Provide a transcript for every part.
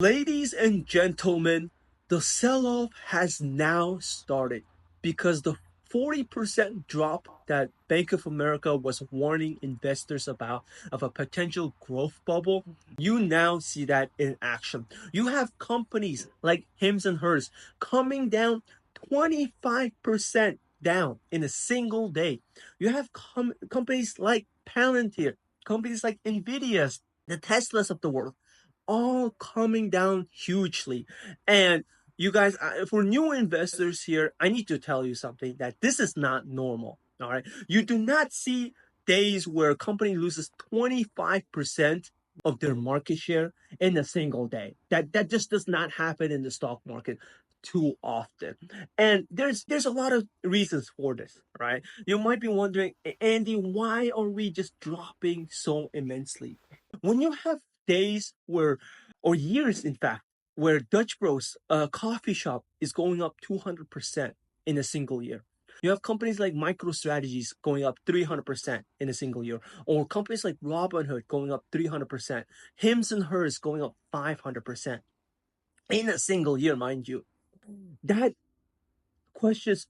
Ladies and gentlemen, the sell-off has now started because the 40% drop that Bank of America was warning investors about of a potential growth bubble, you now see that in action. You have companies like Hims and Hers coming down 25% down in a single day. You have companies like Palantir, companies like Nvidia, the Teslas of the world all coming down hugely. And you guys, for new investors here, I need to tell you something that this is not normal. All right. You do not see days where a company loses 25% of their market share in a single day. That just does not happen in the stock market too often. And there's a lot of reasons for this, right? You might be wondering, Andy, why are we just dropping so immensely? When you have days where, or years in fact, where Dutch Bros, a coffee shop, is going up 200% in a single year. You have companies like MicroStrategies going up 300% in a single year, or companies like Robinhood going up 300%, Hims and Hers going up 500% in a single year, mind you. That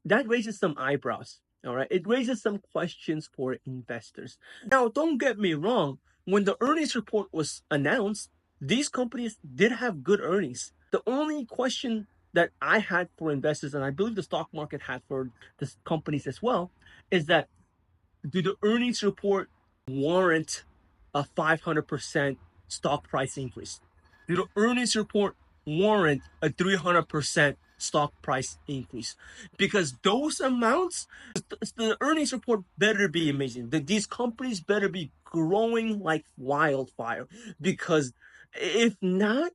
that raises some eyebrows. All right, it raises some questions for investors. Now, don't get me wrong. When the earnings report was announced, these companies did have good earnings. The only question that I had for investors, and I believe the stock market had for the companies as well, is that do the earnings report warrant a 500% stock price increase? Do the earnings report warrant a 300% stock price increase? Because those amounts, the earnings report better be amazing. These companies better be growing like wildfire. Because if not,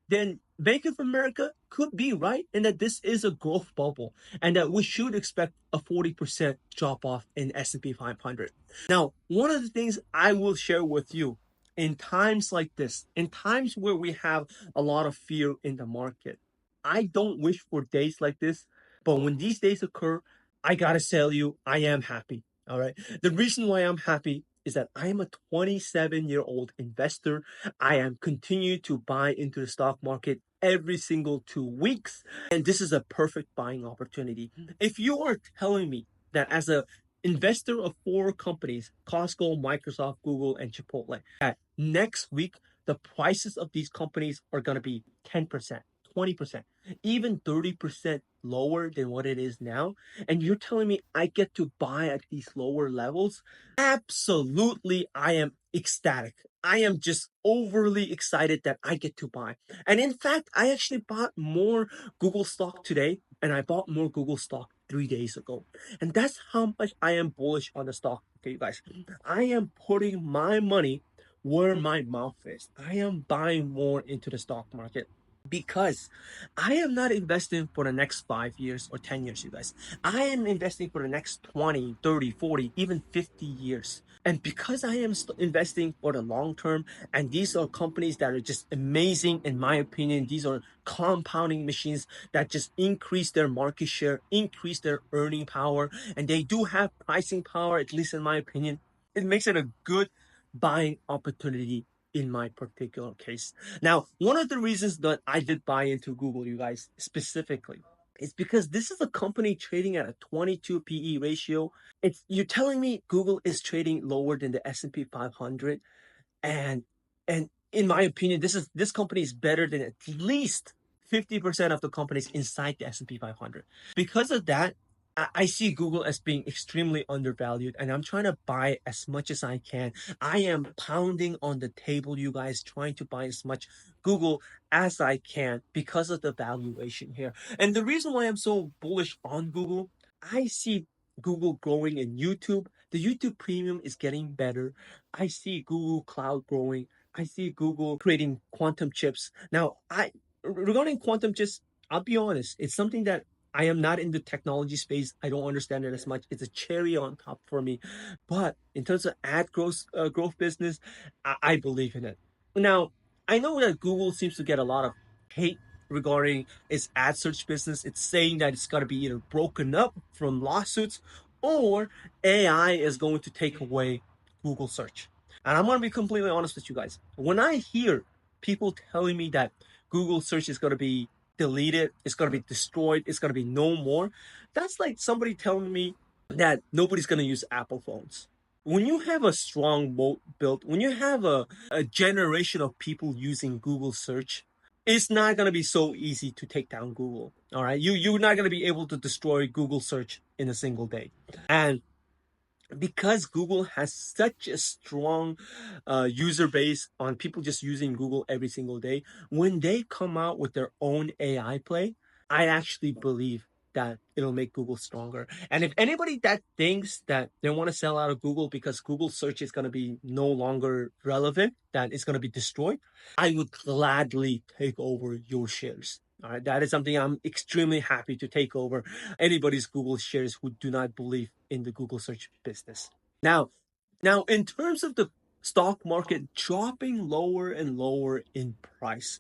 then Bank of America could be right in that this is a growth bubble and that we should expect a 40% drop off in S&P 500. Now, one of the things I will share with you in times like this, in times where we have a lot of fear in the market, I don't wish for days like this, but when these days occur, I gotta tell you, I am happy. All right. The reason why I'm happy is that I am a 27-year-old investor. I am continue to buy into the stock market every single 2 weeks, and this is a perfect buying opportunity. If you are telling me that as a investor of four companies, Costco, Microsoft, Google, and Chipotle, that next week the prices of these companies are going to be 10%, 20%, even 30% lower than what it is now, and you're telling me I get to buy at these lower levels, absolutely, I am ecstatic. I am just overly excited that I get to buy. And in fact, I actually bought more Google stock today, and I bought more Google stock 3 days ago. And that's how much I am bullish on the stock. Okay, you guys. I am putting my money where my mouth is. I am buying more into the stock market because I am not investing for the next 5 years or 10 years, you guys. I am investing for the next 20, 30, 40, even 50 years. And because I am investing for the long term, and these are companies that are just amazing, in my opinion, these are compounding machines that just increase their market share, increase their earning power, and they do have pricing power, at least in my opinion. It makes it a good buying opportunity in my particular case. Now, one of the reasons that I did buy into Google, you guys, specifically, is because this is a company trading at a 22 PE ratio. It's you're telling me Google is trading lower than the S&P 500, and in my opinion, this company is better than at least 50% of the companies inside the S&P 500. Because of that, I see Google as being extremely undervalued, and I'm trying to buy as much as I can. I am pounding on the table, you guys, trying to buy as much Google as I can because of the valuation here. And the reason why I'm so bullish on Google, I see Google growing in YouTube. The YouTube premium is getting better. I see Google Cloud growing. I see Google creating quantum chips. Now, regarding quantum chips, I'll be honest, it's something that I am not in the technology space. I don't understand it as much. It's a cherry on top for me. But in terms of growth business, I believe in it. Now, I know that Google seems to get a lot of hate regarding its ad search business. It's saying that it's going to be either broken up from lawsuits or AI is going to take away Google search. And I'm going to be completely honest with you guys. When I hear people telling me that Google search is going to be deleted, it's going to be destroyed, it's going to be no more. That's like somebody telling me that nobody's going to use Apple phones. When you have a strong moat built, when you have a generation of people using Google search, it's not going to be so easy to take down Google. All right. You're not going to be able to destroy Google search in a single day. And because Google has such a strong user base on people just using Google every single day, when they come out with their own AI play, I actually believe that it'll make Google stronger. And if anybody that thinks that they want to sell out of Google because Google search is going to be no longer relevant, that it's going to be destroyed, I would gladly take over your shares. All right, that is something I'm extremely happy to take over anybody's Google shares who do not believe in the Google search business. Now, now in terms of the stock market dropping lower and lower in price,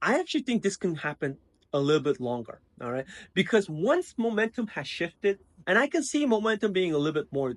I actually think this can happen a little bit longer. All right, because once momentum has shifted, and I can see momentum being a little bit more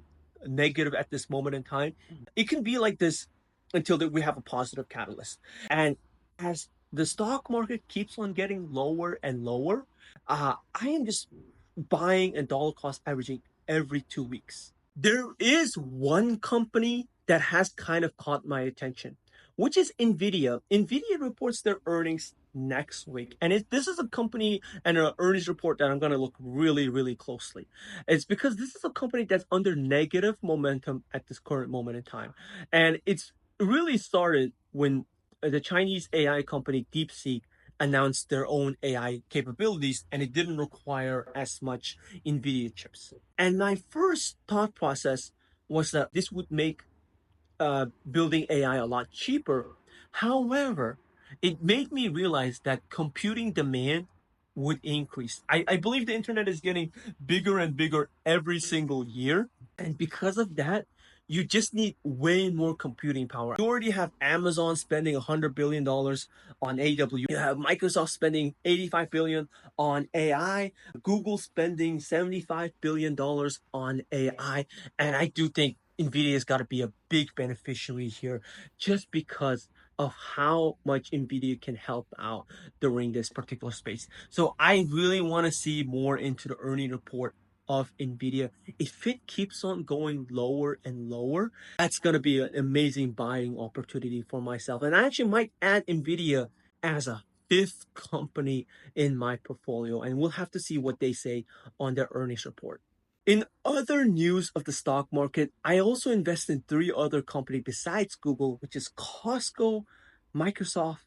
negative at this moment in time, it can be like this until we have a positive catalyst. And as the stock market keeps on getting lower and lower, I am just buying and dollar cost averaging every 2 weeks. There is one company that has kind of caught my attention, which is Nvidia. Nvidia reports their earnings next week, and this is a company and an earnings report that I'm going to look really, really closely. It's because this is a company that's under negative momentum at this current moment in time, and it's really started when the Chinese AI company DeepSeek announced their own AI capabilities, and it didn't require as much Nvidia chips. And my first thought process was that this would make building AI a lot cheaper. However, it made me realize that computing demand would increase. I believe the internet is getting bigger and bigger every single year. And because of that, you just need way more computing power. You already have Amazon spending $100 billion on AWS. You have Microsoft spending $85 billion on AI, Google spending $75 billion on AI. And I do think Nvidia's got to be a big beneficiary here just because of how much Nvidia can help out during this particular space. So I really want to see more into the earning report of Nvidia. If it keeps on going lower and lower, that's going to be an amazing buying opportunity for myself. And I actually might add Nvidia as a fifth company in my portfolio, and we'll have to see what they say on their earnings report. In other news of the stock market, I also invest in three other companies besides Google, which is Costco, Microsoft,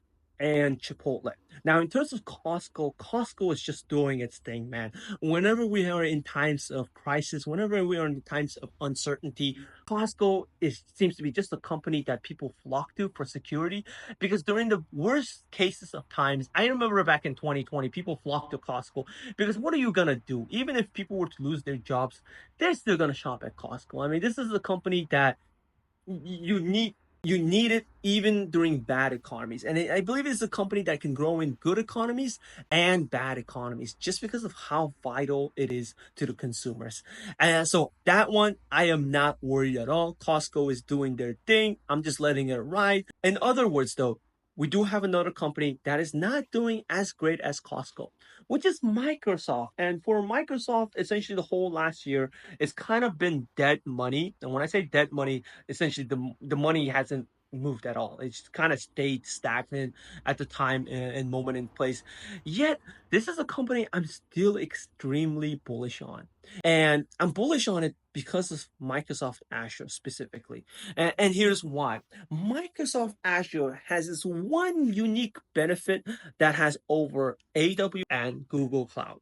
and Chipotle. Now, in terms of Costco, Costco is just doing its thing, man. Whenever we are in times of crisis, whenever we are in times of uncertainty, Costco seems to be just a company that people flock to for security. Because during the worst cases of times, I remember back in 2020, people flocked to Costco because what are you gonna do? Even if people were to lose their jobs, they're still gonna shop at Costco. I mean, this is a company that you need it even during bad economies, and I believe it's a company that can grow in good economies and bad economies just because of how vital it is to the consumers. And so that one I am not worried at all. Costco is doing their thing, I'm just letting it ride. In other words though, we do have another company that is not doing as great as Costco, which is Microsoft. And for Microsoft, essentially the whole last year, it's kind of been dead money. And when I say dead money, essentially the money hasn't moved at all. It's kind of stayed stagnant at the time and moment and place. Yet this is a company I'm still extremely bullish on. And I'm bullish on it because of Microsoft Azure specifically. And here's why. Microsoft Azure has this one unique benefit that has over AWS and Google Cloud,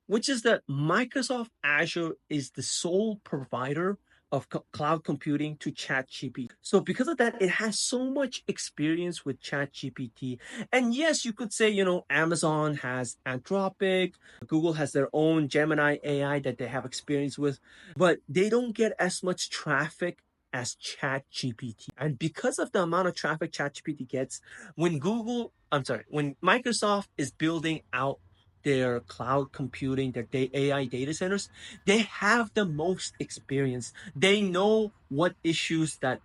which is that Microsoft Azure is the sole provider of cloud computing to ChatGPT. So because of that, it has so much experience with ChatGPT. And yes, you could say, Amazon has Anthropic, Google has their own Gemini AI that they have experience with, but they don't get as much traffic as ChatGPT. And because of the amount of traffic ChatGPT gets, when Microsoft is building out their cloud computing, their AI data centers, they have the most experience. They know what issues that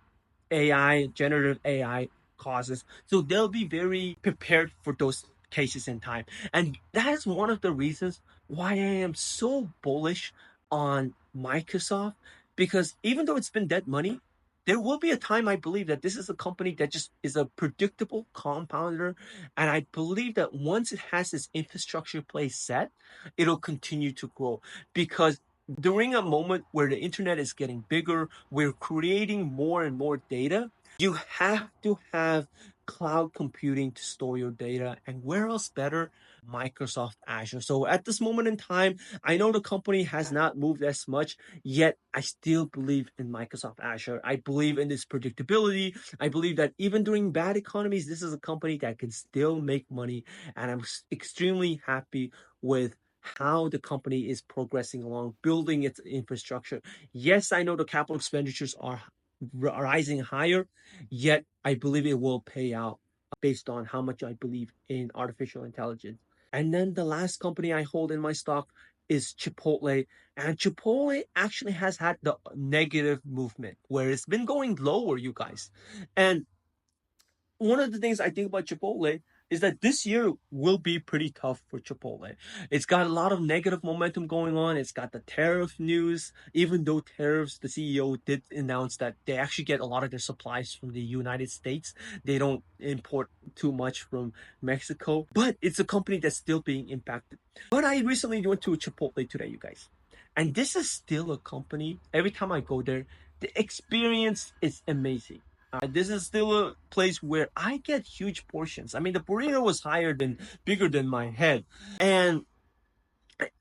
generative AI causes. So they'll be very prepared for those cases in time. And that is one of the reasons why I am so bullish on Microsoft, because even though it's been dead money, there will be a time I believe that this is a company that just is a predictable compounder. And I believe that once it has its infrastructure place set, it'll continue to grow. Because during a moment where the internet is getting bigger, we're creating more and more data, you have to have cloud computing to store your data. And where else better? Microsoft Azure. So at this moment in time, I know the company has not moved as much, yet I still believe in Microsoft Azure. I believe in its predictability. I believe that even during bad economies, this is a company that can still make money. And I'm extremely happy with how the company is progressing along, building its infrastructure. Yes, I know the capital expenditures are rising higher, yet I believe it will pay out based on how much I believe in artificial intelligence. And then the last company I hold in my stock is Chipotle. And Chipotle actually has had the negative movement where it's been going lower, you guys. And one of the things I think about Chipotle is that this year will be pretty tough for Chipotle. It's got a lot of negative momentum going on. It's got the tariff news, even though tariffs, the CEO did announce that they actually get a lot of their supplies from the United States. They don't import too much from Mexico, but it's a company that's still being impacted. But I recently went to a Chipotle today, you guys. And this is still a company, every time I go there, the experience is amazing. This is still a place where I get huge portions. I mean, the burrito was bigger than my head. And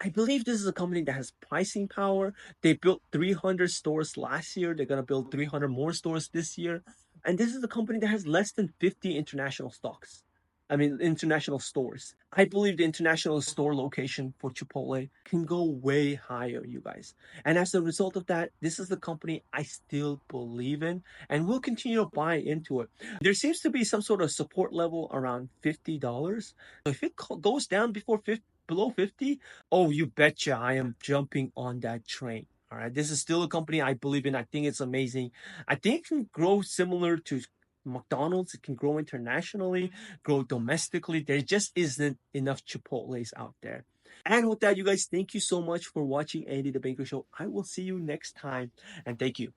I believe this is a company that has pricing power. They built 300 stores last year. They're going to build 300 more stores this year. And this is a company that has less than 50 international stocks. I mean, international stores. I believe the international store location for Chipotle can go way higher, you guys. And as a result of that, this is the company I still believe in and will continue to buy into it. There seems to be some sort of support level around $50. So if it goes down below 50, oh, you betcha I am jumping on that train. All right. This is still a company I believe in. I think it's amazing. I think it can grow similar to McDonald's. It can grow internationally, grow domestically. There just isn't enough Chipotles out there. And with that, you guys, thank you so much for watching Andy the Banker Show. I will see you next time. And thank you.